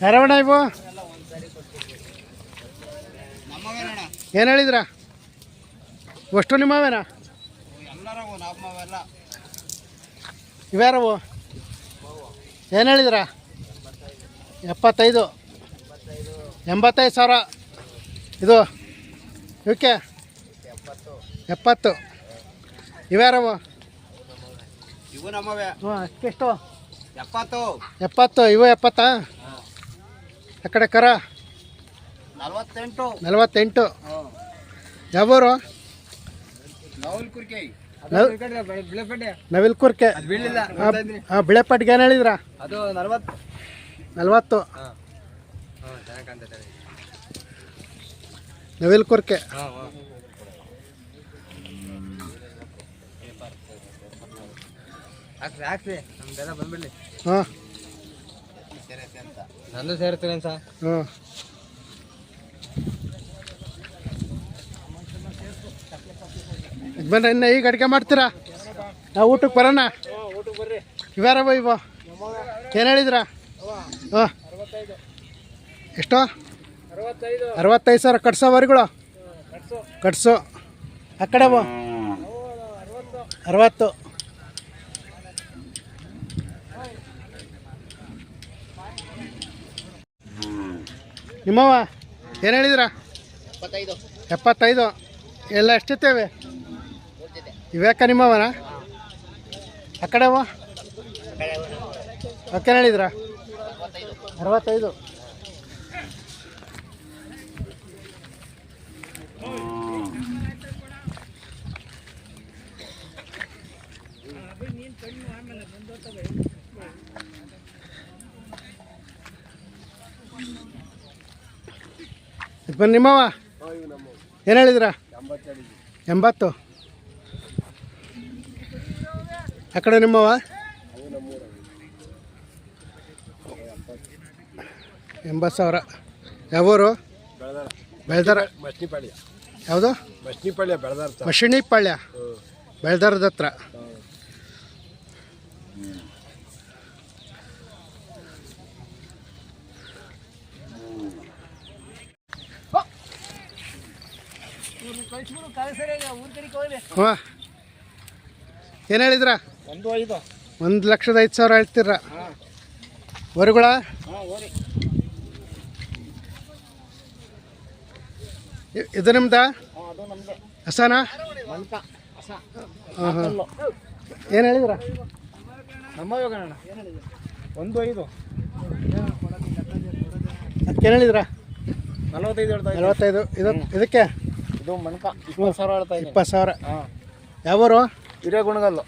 ಯಾರವಣ ಇವು ಏನು ಹೇಳಿದ್ರ ಅಷ್ಟು ನಿಮ್ಮವೇನಾ ಇವ್ಯಾರವು ಏನು ಹೇಳಿದ್ರ 75 85,000 ಇದು ಇವಕ್ಕೆ 70 ಇವ್ಯಾರವು ಇವು ನಮ್ಮವೇ ಹ್ಞೂ ಅಷ್ಟೆಷ್ಟು 70 ಇವು 70 ಆ ಕಡೆ ಕರ 48 ಯಾವೂರು ನವಿಲ್ಕುರ್ಕೆ ಬಿಳೆಪಟ್ಟಿಗೆ ಏನು ಹೇಳಿದ್ರ ಅದು 40 ನವಿಲ್ಕುರ್ಕೆ ಹಾಕ್ರಿ ನಮ್ದೆಲ್ಲ ಬಂದ್ಬಿಡ್ಲಿ. ಹಾಂ ನಂದು ಸೇರ್ತೀನಿ ಸರ್. ಹಾಂ ಬನ್ರಿ ಇನ್ನು ಈಗ ಅಡುಗೆ ಮಾಡ್ತೀರಾ? ನಾವು ಊಟಕ್ಕೆ ಬರೋಣ. ಇವ್ಯಾರವ ಇವು ಏನು ಹೇಳಿದ್ರ? ಹಾಂ ಎಷ್ಟು? 65,000 ಕಟ್ಸೋವರೆಗಳು ಕಟ್ಸು. ಆ ಕಡೆ 60 ನಿಮ್ಮವ ಏನು ಹೇಳಿದ್ರ? 75 ಎಲ್ಲ ಎಷ್ಟಿರ್ತೇವೆ ಇವ್ಯಾಕ ನಿಮ್ಮವನ? ಆ ಕಡೆವ ಓಕೆ ಹೇಳಿದ್ರ? 65 ಬನ್ನಿ ನಿಮ್ಮವ ಏನು ಹೇಳಿದ್ರ? 80 ಆ ಕಡೆ ನಿಮ್ಮವ 80,000 ಯಾವೂರು? ಬೆಳ್ದಾರ ಯಾವುದು? ಮಶಿಣಿಪಾಳ್ಯ ಬೆಳ್ದಾರದ ಹತ್ರ. ಹಾಂ ಏನು ಹೇಳಿದ್ರ? 1,05,000 ಹೇಳ್ತೀರ ಹೊರಗಳ? ಇದು ನಿಮ್ದ ಹಸನ? ಹಾಂ ಹಾಂ ಏನು ಹೇಳಿದ್ರ? 15 ಅದಕ್ಕೇನು ಹೇಳಿದ್ರ? 45 ಇದಕ್ಕೆ ಇದು ಮನ್ಕ 20,000 ಹೇಳ್ತಾ ಇದ್ದೀನಿ. 20,000 ಯಾವೂರು?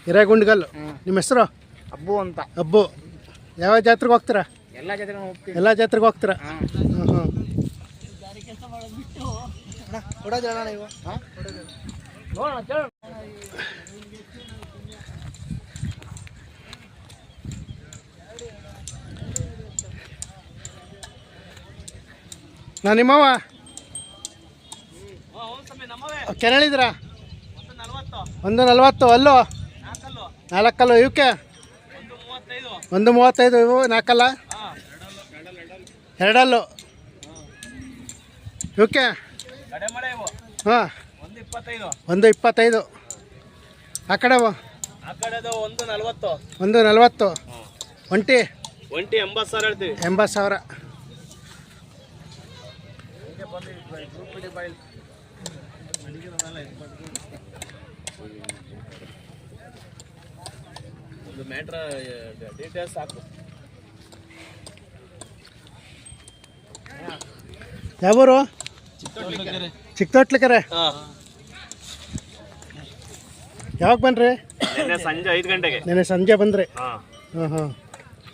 ಹಿರೇಗುಂಡ್ಗಲ್ಲು. ನಿಮ್ಮ ಹೆಸರು? ಅಬ್ಬು ಅಂತ. ಅಬ್ಬು. ಯಾವ ಜಾತ್ರೆಗೆ ಹೋಗ್ತೀರಾ? ಎಲ್ಲ ಜಾತ್ರೆಗೆ ಹೋಗ್ತೀವಿ. ಎಲ್ಲ ಜಾತ್ರೆಗೆ ಹೋಗ್ತೀರಾ? ಹಾಂ ಹಾಂ ನಾ ನಿಮ್ಮವ ಕೆರೆ ಹೇಳಿದ್ರ? 140 ಅಲ್ಲೋ 4 ಇವಕ್ಕೆ 135 ಇವು 4 2 ಇವಕ್ಕೆ ಹಾಂ 125 ಆ ಕಡೆ 140 ಒಂಟಿ 80,000 ಹೇಳ್ತೀವಿ. 80,000 ಡೀಟೇಲ್ಸ್ ಹಾಕು. ಯಾವೂರು? ಚಿಕ್ಕತೊಟ್ಲಕೆರೆ. ಯಾವಾಗ ಬನ್ರಿ? ಸಂಜೆ 5 ಗಂಟೆಗೆ. ನೆನ್ನೆ ಸಂಜೆ ಬಂದ್ರಿ? ಹಾಂ ಹಾಂ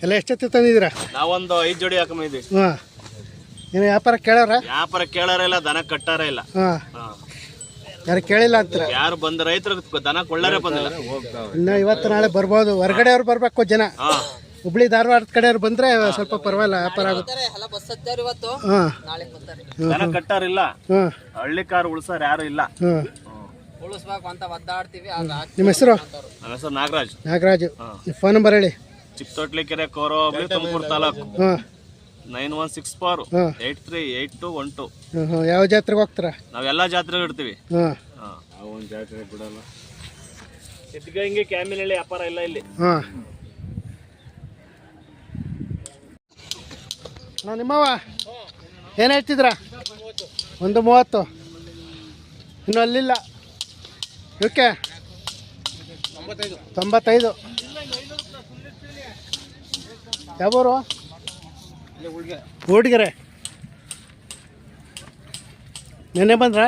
ಎಲ್ಲ ಎಷ್ಟೊತ್ತಿ ತಂದಿದ್ದೀರಾ? ನಾವೊಂದು 5 ಜೋಡಿ ಹಾಕೊಂಡಿದ್ವಿ. ಹಾಂ ಏನು ವ್ಯಾಪಾರ ಕೇಳಾರ? ವ್ಯಾಪಾರ ಕೇಳಾರ ಇಲ್ಲ, ದನ ಕಟ್ಟಾರ ಇಲ್ಲ. ಹಾಂ ಯಾರು ಕೇಳಿಲ್ಲ ಅಂತೀರ? ಯಾರು ಬಂದ ರೈತರು ದನ ಕೊಳ್ಳಾರೆ ಬಂದಿಲ್ಲ. ಇನ್ನು ಇವತ್ತು ನಾಳೆ ಬರ್ಬೋದು. ಹೊರಗಡೆ ಅವ್ರು ಬರ್ಬೇಕು ಜನ. ಹುಬ್ಳಿ ಧಾರವಾಡದ ಕಡೆಯವ್ರು ಬಂದರೆ ಸ್ವಲ್ಪ ಪರವಾಗಿಲ್ಲ ವ್ಯಾಪಾರ ಆಗುತ್ತೆ. ಎಲ್ಲ ಬಸ್ ಹತ್ತಾರ ಇವತ್ತು, ಹಾಂ ನಾಳೆ ಬರ್ತಾರೆ. ದನ ಕಟ್ಟಾರಿಲ್ಲ, ಹಾಂ ಹಳ್ಳಿ ಕಾರ್ ಉಳ್ಸಾರ ಯಾರು ಇಲ್ಲ. ಹಾಂ. ಉಳಿಸ್ಬೇಕು ಅಂತ ಒದ್ದಾಡ್ತೀವಿ. ನಿಮ್ಮ ಹೆಸರು? ನನ್ನ ಹೆಸರು ನಾಗರಾಜ್. ನಾಗರಾಜು. ಫೋನ್ ನಂಬರ್ ಹೇಳಿ. ಚಿಕ್ಕತೊಟ್ಲಿಕೆರೆ ಕೋರೋ ಹೋಬಳಿ ತುಮಕೂರು ತಾಲೂಕು. ಹಾಂ 9164 ಹಾಂ 838212. ಹಾಂ ಹಾಂ. ಯಾವ ಜಾತ್ರೆಗೆ ಹೋಗ್ತೀರಾ? ನಾವೆಲ್ಲ ಜಾತ್ರೆಗೆ ಇಡ್ತೀವಿ. ಹಾಂ ಒಂದು ಜಾತ್ರೆ ಬಿಡಲ್ಲ. ಸಿದ್ಧಗಂಗೆ ಕ್ಯಾಮಿನಲ್ಲಿ ವ್ಯಾಪಾರ ಇಲ್ಲ ಇಲ್ಲಿ. ಹಾಂ. ನಿಮ್ಮವ ಏನು ಹೇಳ್ತಿದ್ರ? 130. ಇನ್ನು ಅಲ್ಲಿಲ್ಲ. ಓಕೆ 95. ಯಾವೂರು? ಊಟಿಗೆರೆ. ನೆನ್ನೆ ಬಂದ್ರ?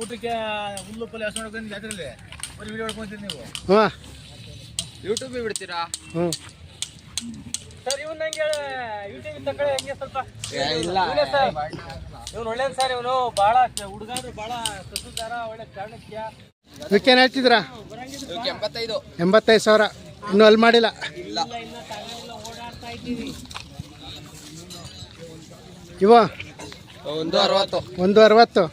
ಊಟಕ್ಕೆ ಹುಲ್ಲು ಪಲ್ಯ ಹಸ್ಕೊಂಡು ಜಾತ್ರೆಯಲ್ಲಿ ಬರೀ ವಿಡಿಯೋ ಹೊಡ್ಕೊಂತೀರಿ ನೀವು. ಹಾಂ ಯೂಟ್ಯೂಬ್ ಬಿಡ್ತೀರಾ? ಹ್ಞೂ ಸರ್ ಇವನು ನಂಗೆ ಯೂಟ್ಯೂಬ್ ತಗೊಳ್ಳಿ ಹೆಂಗೆ ಸ್ವಲ್ಪ ಇಲ್ಲ ಇವನು ಒಳ್ಳೇದು ಸರ್. ಇವನು ಭಾಳ ಹುಡುಗರು ಭಾಳ ಕಸುದಾರ, ಒಳ್ಳೆ ಚಾಣಕ್ಯ. ಇದಕ್ಕೇನು ಹೇಳ್ತಿದ್ರಾ? 85. 85,000. ಇನ್ನೂ ಅಲ್ಲಿ ಮಾಡಿಲ್ಲ. ಇಲ್ಲ ಓಡಾಡ್ತಾ ಇದ್ದೀವಿ. ಇವ 160. 160.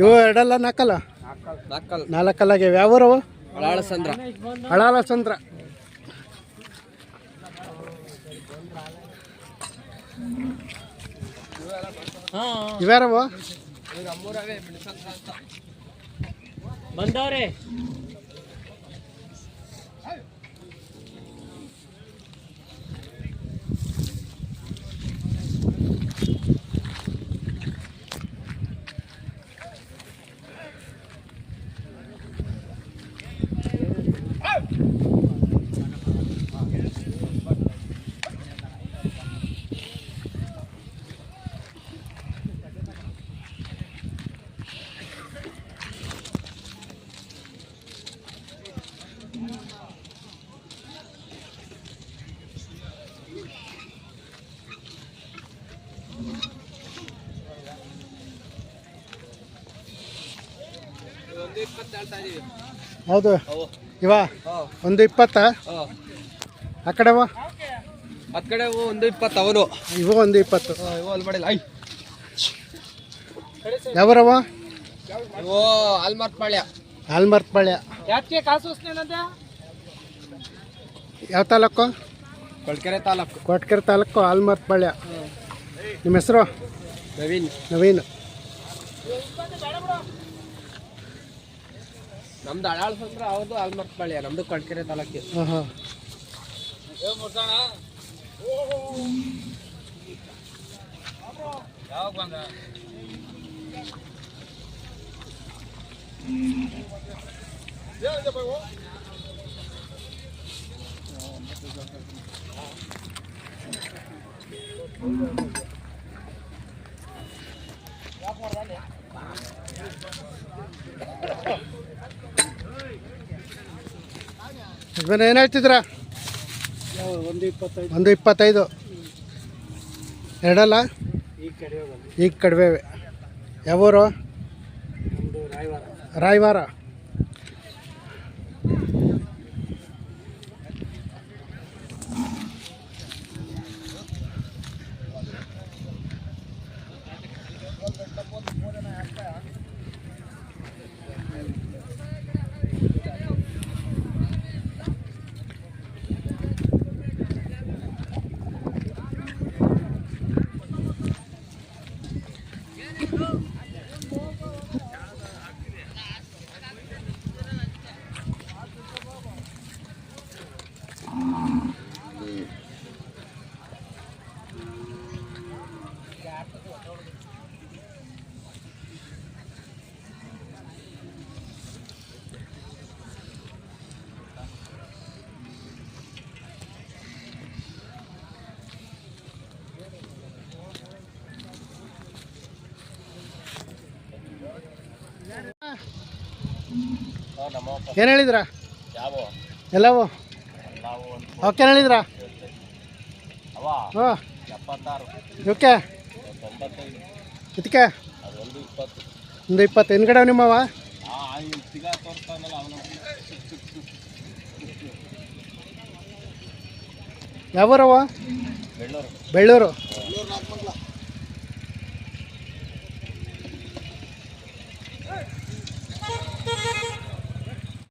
ಇವು ಎರಡಲ್ಲ ನಾಲ್ಕಲ್ಲ? ನಾಲ್ಕಲ್ಲಾಗ್ಯಾವ. ಯಾವೂರವು? ಹಳಾಳಸಂದ್ರ. ಹಳಾಲಸಂದ್ರ. ಇವ್ಯಾರವು? ಬಂದವ್ರೆ. ಹೌದು. ಇವ 120. ಆ ಕಡೆವ? ಆ ಕಡೆ 120 ಅವನು. ಇವು 120. ಇವು ಅಲ್ಲಿ ಮಾಡಿಲ್ಲ. ಯಾವರವ? ಇವು ಆಲ್ಮಾರ್ಟ್ ಪಾಳ್ಯ. ಆಲ್ಮರ್ತ್ ಪಾಳ್ಯ. ಯಾಕೆ ಕಾಸು ಏನಂತ? ಯಾವ ತಾಲೂಕು? ಕೊಳ್ಕೆರೆ ತಾಲೂಕು. ಕೊಟ್ಕೆರೆ ತಾಲೂಕು ಆಲ್ಮರ್ತ್ ಪಾಳ್ಯ. ನಿಮ್ಮ ಹೆಸರು? ನವೀನ್. ನವೀನ್. ನಮ್ದು ಹಳಾಳಸಂದ್ರ, ಅವ್ರದ್ದು ಆಲ್ಮಾರ್ಟ್ ಪಾಳ್ಯ, ನಮ್ದು ಕೊಳ್ಕೆರೆ ತಾಲೂಕು. ಹಾಂ ಹಾಂ. ಯಾವಾಗ ಬಂದ? ಏನು ಹೇಳ್ತಿದ್ರ? 125. ಎರಡಲ್ಲ? ಈಗ ಕಡಿಮೆ. ಯಾವೂರು? ರಾಯವಾರ. ಏನು ಹೇಳಿದ್ರ? ಎಲ್ಲವೂ ಅವಕ್ಕೇನು ಹೇಳಿದ್ರ? ಹಾಂ ಇವಕ್ಕೆ ಇದಕ್ಕೆ 120. ಹಿಂದ್ಗಡೆ ನಿಮ್ಮವ? ಯಾವೂರವ? ಬೆಳ್ಳೂರು.